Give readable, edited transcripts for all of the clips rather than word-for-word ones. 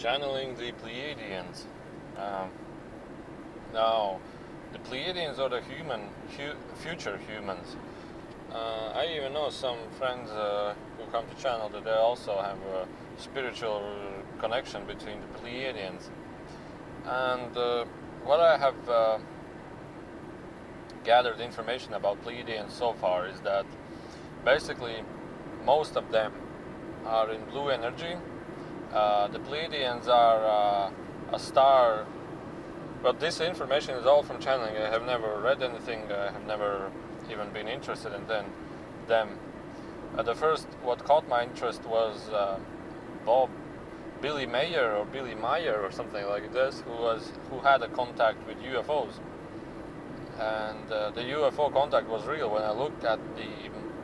Channeling the Pleiadians. Um, Now, the Pleiadians are the future humans. I even know some friends who come to channel that they also have a spiritual connection between the Pleiadians. And what I have gathered information about Pleiadians so far is that basically most of them are in blue energy. The Pleiadians are a star, but this information is all from channeling. I have never read anything, I have never even been interested in them. The first, what caught my interest was Billy Mayer or Billy Meyer or something like this, who had a contact with UFOs. And the UFO contact was real. When I looked at the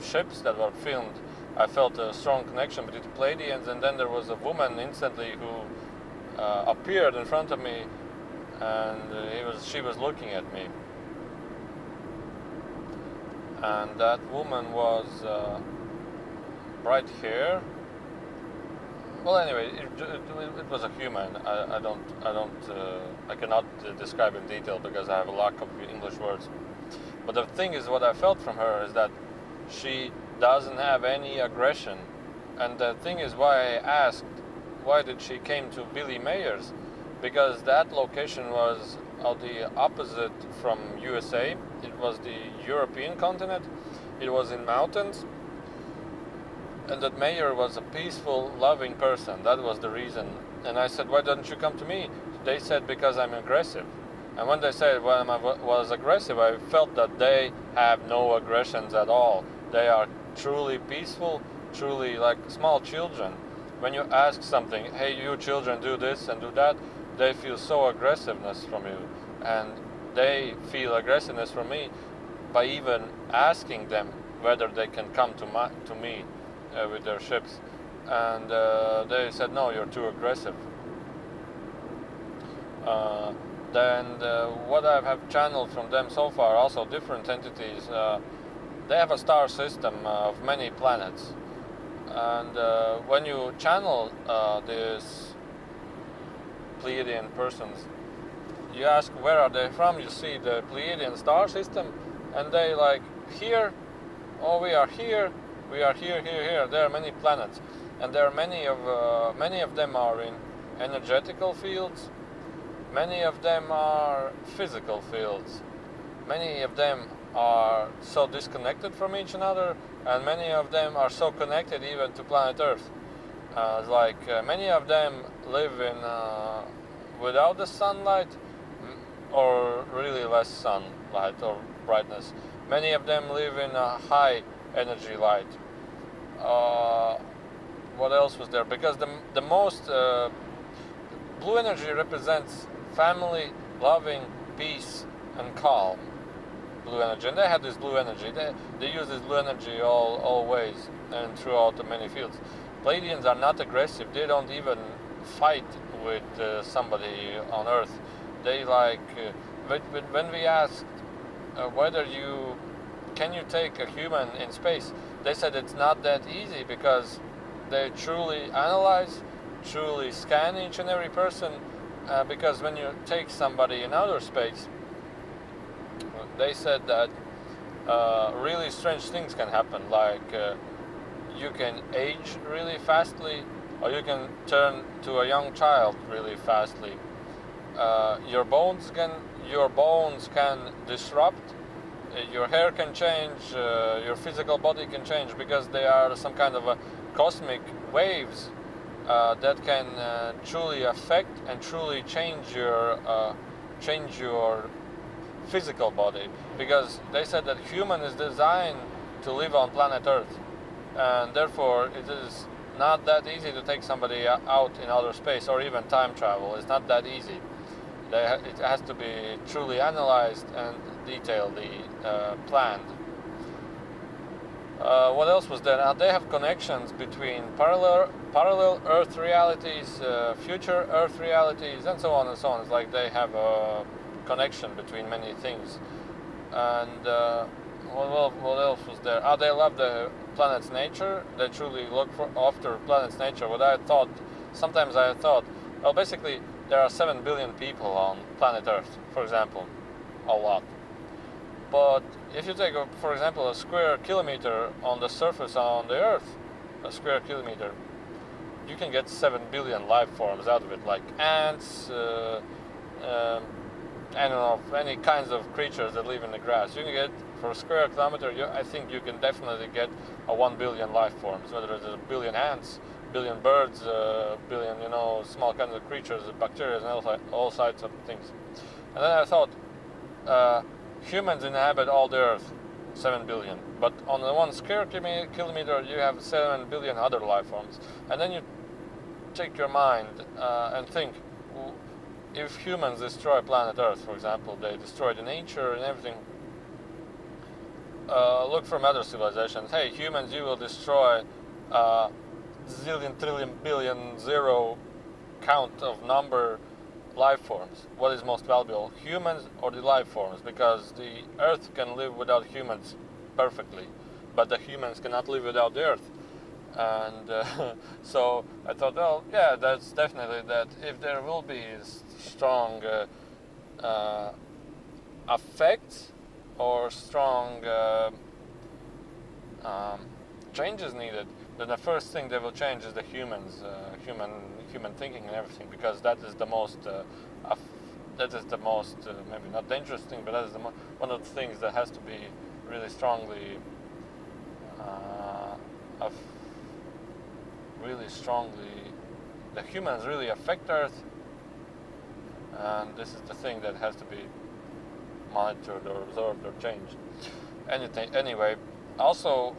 ships that were filmed, I felt a strong connection between the Pleiadians, and then there was a woman instantly who appeared in front of me, and she was looking at me. And that woman was bright hair. Well, anyway, it was a human. I cannot describe in detail because I have a lack of English words. But the thing is, what I felt from her is that she doesn't have any aggression. And the thing is why I asked, why did she came to Billy Mayer's? Because that location was the opposite from USA. It was the European continent. It was in mountains. And that Mayer was a peaceful, loving person. That was the reason. And I said, why don't you come to me? They said, because I'm aggressive. And when they said, when I was aggressive, I felt that they have no aggressions at all. They are truly peaceful, truly like small children. When you ask something, hey, you children do this and do that, they feel so aggressiveness from you. And they feel aggressiveness from me by even asking them whether they can come to me with their ships. And they said, no, you're too aggressive. Then what I have channeled from them so far, also different entities, they have a star system of many planets. And when you channel these Pleiadian persons, you ask where are they from, you see the Pleiadian star system, and they like, here, oh, we are here, here. There are many planets, and there are many of them are in energetical fields, many of them are physical fields, many of them are so disconnected from each other, and many of them are so connected even to planet Earth. Many of them live in without the sunlight, or really less sunlight or brightness. Many of them live in a high energy light. What else was there? Because the most blue energy represents family, loving, peace, and calm. Blue energy, and they have this blue energy. They use this blue energy always and throughout the many fields. Pleiadians are not aggressive. They don't even fight with somebody on Earth. They when we asked whether can you take a human in space, they said it's not that easy because they truly analyze, truly scan each and every person. Because when you take somebody in outer space, they said that really strange things can happen, like you can age really fastly, or you can turn to a young child really fastly. Your bones can disrupt, your hair can change, your physical body can change, because they are some kind of a cosmic waves that can truly affect and truly change your physical body. Because they said that human is designed to live on planet Earth, and therefore it is not that easy to take somebody out in outer space, or even time travel. It's not that easy. It has to be truly analyzed and detailedly planned. What else was there? Now, they have connections between parallel Earth realities, future Earth realities, and so on and so on. It's like they have a connection between many things. And what else was there? They love the planet's nature. They truly look after planet's nature. Sometimes I thought, Well, basically, there are 7 billion people on planet Earth, for example, a lot. But if you take, for example, a square kilometer on the surface on the Earth, a square kilometer, you can get 7 billion life forms out of it, like ants, I don't know, any kinds of creatures that live in the grass. You can get, for a square kilometer, I think you can definitely get a 1 billion life forms, whether it's a billion ants, billion birds, billion, small kinds of creatures, bacteria, and all sides of things. And then I thought, humans inhabit all the Earth, 7 billion. But on the 1 square kilometer, you have 7 billion other life forms. And then you take your mind and think, if humans destroy planet Earth, for example, they destroy the nature and everything, look from other civilizations. Hey, humans, you will destroy zillion, trillion, billion, zero count of number life forms. What is most valuable, humans or the life forms? Because the Earth can live without humans perfectly, but the humans cannot live without the Earth. And so I thought, well, yeah, that's definitely that. If there will be strong effects or strong changes needed, then the first thing they will change is the humans, human thinking and everything, because that is the most maybe not dangerous thing, but that is one of the things that has to be really strongly the humans really affect Earth, and this is the thing that has to be monitored or observed or changed. Anyway, also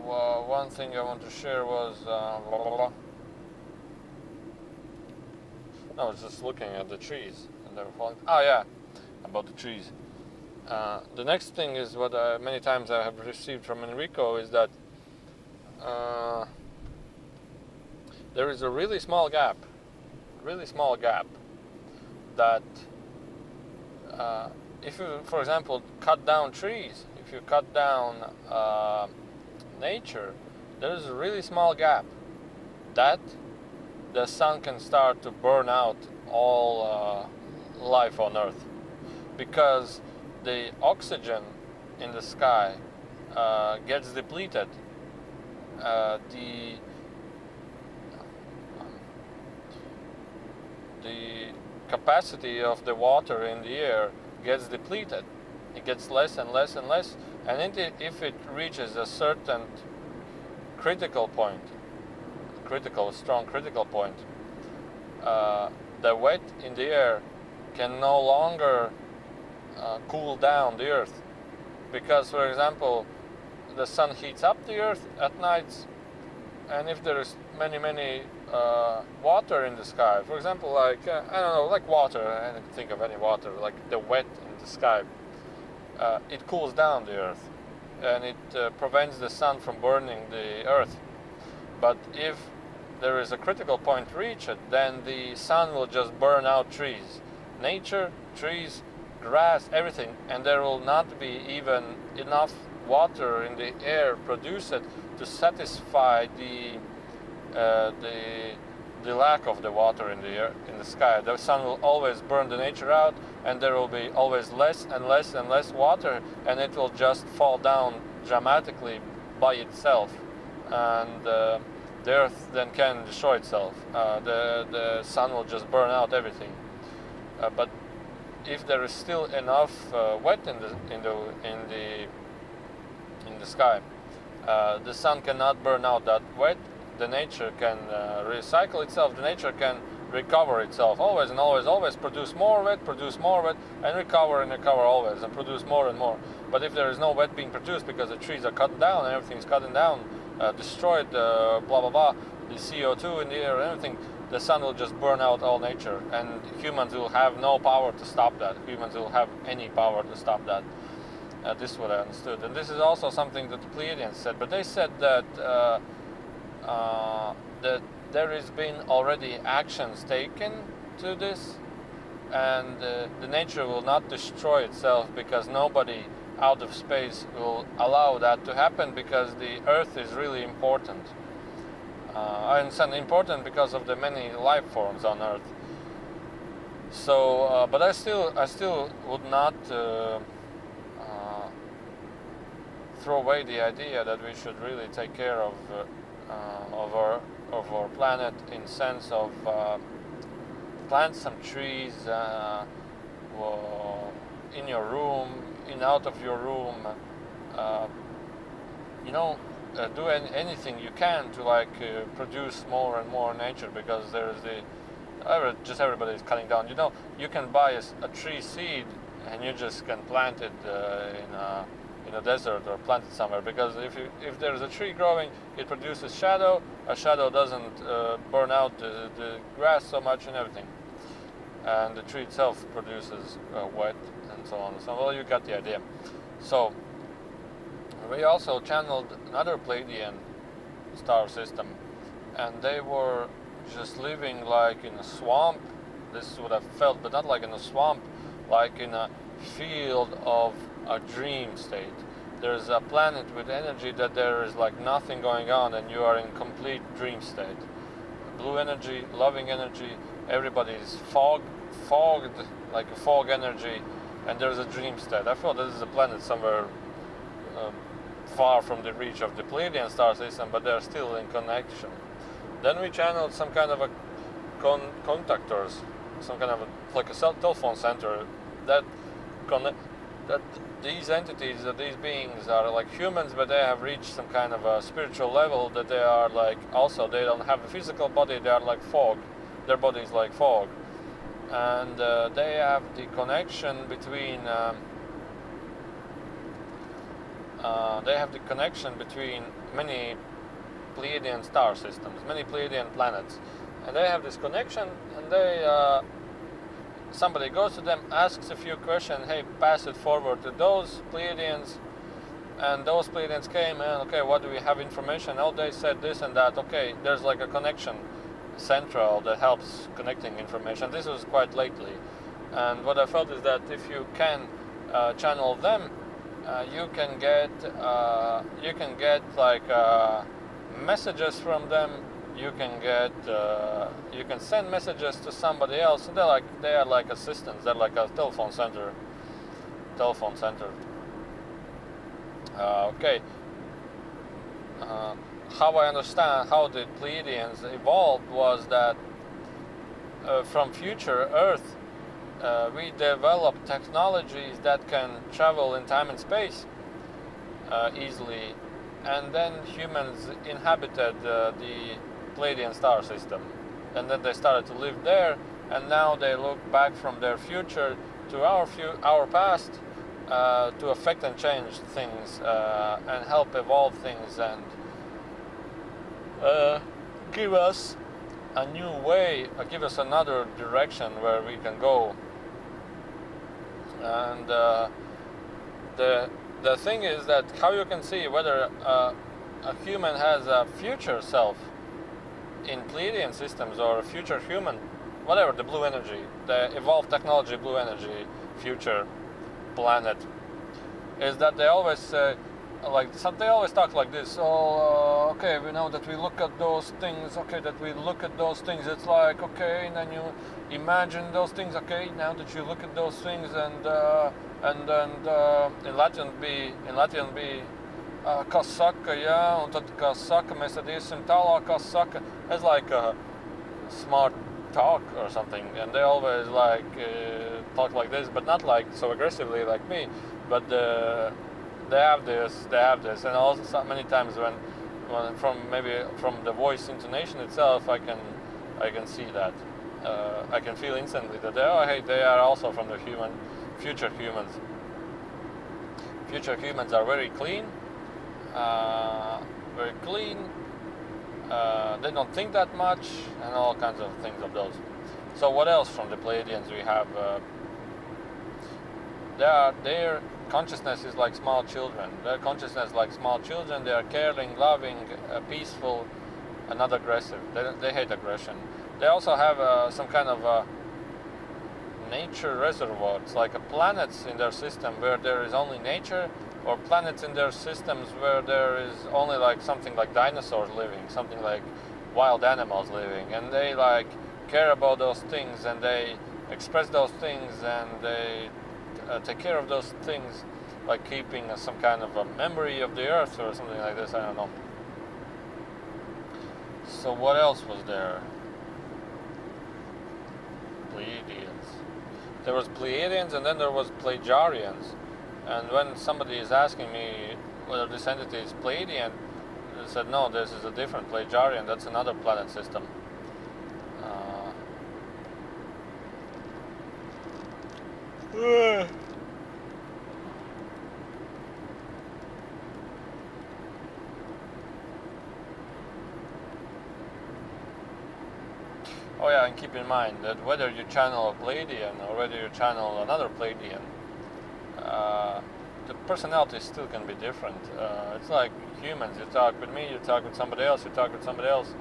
one thing I want to share was I was just looking at the trees and they were falling. Oh yeah, about the trees. The next thing is what many times I have received from Enrico is that there is a really small gap that if you, for example, cut down trees, if you cut down nature, there is a really small gap that the sun can start to burn out all life on Earth, because the oxygen in the sky gets depleted. The capacity of the water in the air gets depleted. It gets less and less and less, and if it reaches a certain strong critical point, the wet in the air can no longer cool down the Earth, because, for example, the sun heats up the Earth at nights, and if there is many water in the sky, for example, like I don't know, like water, I can think of any water, like the wet in the sky, it cools down the Earth, and it prevents the sun from burning the Earth. But if there is a critical point reached, then the sun will just burn out trees, nature, trees, grass, everything, and there will not be even enough water in the air produced to satisfy the lack of the water in the air, in the sky. The sun will always burn the nature out, and there will be always less and less and less water, and it will just fall down dramatically by itself, and the Earth then can destroy itself. The sun will just burn out everything. But if there is still enough wet in the sky, the sun cannot burn out that wet. The nature can recycle itself. The nature can recover itself always and always produce more wet, and recover always, and produce more and more. But if there is no wet being produced because the trees are cut down and everything's cut down, destroyed, blah blah blah, the CO2 in the air and everything, the sun will just burn out all nature, and humans will have no power to stop that. Humans will have any power to stop that. This is what I understood, and this is also something that the Pleiadians said. But they said that that there has been already actions taken to this, and the nature will not destroy itself, because nobody out of space will allow that to happen, because the Earth is really important. I understand important because of the many life forms on Earth, So, but I still would not throw away the idea that we should really take care of our planet in sense of plant some trees in your room, in out of your room. Uh, you know, do anything you can to like produce more and more nature, because there's just everybody is cutting down. You know, you can buy a tree seed and you just can plant it in a desert or plant it somewhere, because if there's a tree growing, it produces shadow. A shadow doesn't burn out the grass so much and everything, and the tree itself produces wet and so on and so on. Well, you got the idea. So we also channeled another Pleiadian star system, and they were just living like in a swamp. This is what I felt, but not like in a swamp, like in a field of a dream state. There's a planet with energy that there is like nothing going on, and you are in complete dream state. Blue energy, loving energy, everybody is fogged, like a fog energy, and there's a dream state. I felt this is a planet somewhere far from the reach of the Pleiadian star system, but they're still in connection. Then we channeled some kind of a contactors, some kind of like a telephone center that these entities, that these beings are like humans, but they have reached some kind of a spiritual level that they are like, also they don't have a physical body, they are like fog. Their body is like fog, and they have the connection between many Pleiadian star systems, many Pleiadian planets, and they have this connection, and they somebody goes to them, asks a few questions, hey, pass it forward to those Pleiadians, and those Pleiadians came and, okay, what do we have information? Oh, they said this and that. Okay, there's like a connection central that helps connecting information. This was quite lately, and what I felt is that if you can channel them, you can get like messages from them. You can send messages to somebody else. They are like assistants. They're like a telephone center. Okay. How I understand how the Pleiadians evolved was that from future Earth, we developed technologies that can travel in time and space easily, and then humans inhabited the Pleiadian star system, and then they started to live there, and now they look back from their future to our past to affect and change things and help evolve things and give us a new way, give us another direction where we can go. And the thing is that how you can see whether a human has a future self in Pleiadian systems, or a future human, whatever, the blue energy, the evolved technology, blue energy, future planet, is that they always say, they always talk like this. Oh, okay, we know that we look at those things. Okay, that we look at those things. It's like, okay, and then you imagine those things. Okay, now that you look at those things, and in Latvian be kas saka, jā, un tad kas saka, mēs tad iesim tālāk, kas saka. It's like a smart talk or something, and they always like talk like this, but not like so aggressively like me, but they have this, and also so many times when from the voice intonation itself, I can see that, I can feel instantly that they are also from the future humans. Future humans are very clean. They don't think that much, and all kinds of things of those. So what else from the Pleiadians we have? Their consciousness is like small children. Their consciousness is like small children. They are caring, loving, peaceful, and not aggressive. They hate aggression. They also have some kind of nature reservoir. It's like planets in their system where there is only nature, or planets in their systems where there is only like something like dinosaurs living, something like wild animals living, and they like care about those things, and they express those things, and they take care of those things by keeping some kind of a memory of the Earth or something like this. I don't know. So what else was there? Pleiadians. There was Pleiadians, and then there was Pleiadians. And when somebody is asking me whether this entity is Pleiadian, I said no, this is a different Pleiadian. That's another planet system. Oh yeah, and keep in mind that whether you channel a Pleiadian or whether you channel another Pleiadian, the personality still can be different. It's like humans. You talk with me, you talk with somebody else, you talk with somebody else.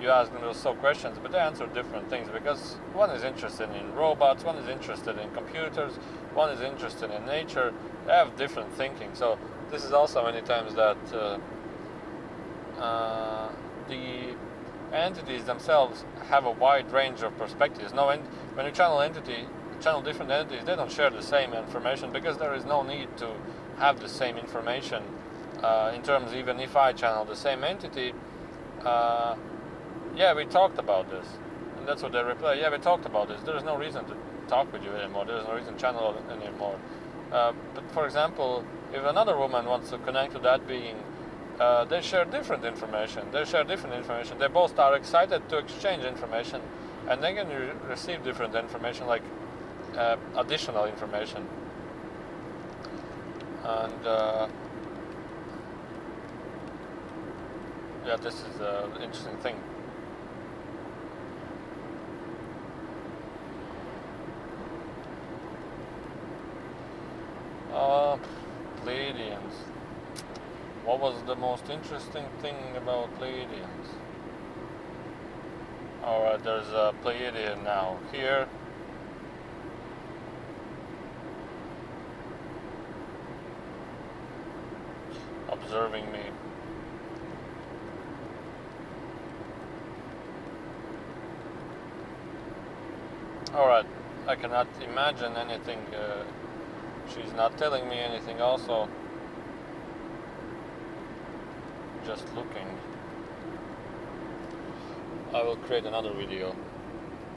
You ask them those questions, but they answer different things because one is interested in robots, one is interested in computers, one is interested in nature. They have different thinking. So this is also many times that the entities themselves have a wide range of perspectives. When you channel different entities, they don't share the same information because there is no need to have the same information. In terms, even if I channel the same entity, yeah, we talked about this, and that's what they reply. Yeah, we talked about this. There is no reason to talk with you anymore. There is no reason to channel anymore. But for example, if another woman wants to connect to that being, they share different information. They both are excited to exchange information, and they can receive different information, like additional information. And yeah, this is an interesting thing. Pleiadians. What was the most interesting thing about Pleiadians? Alright, there's a Pleiadian now here. Observing me. Alright, I cannot imagine anything. She's not telling me anything also. Just looking. I will create another video.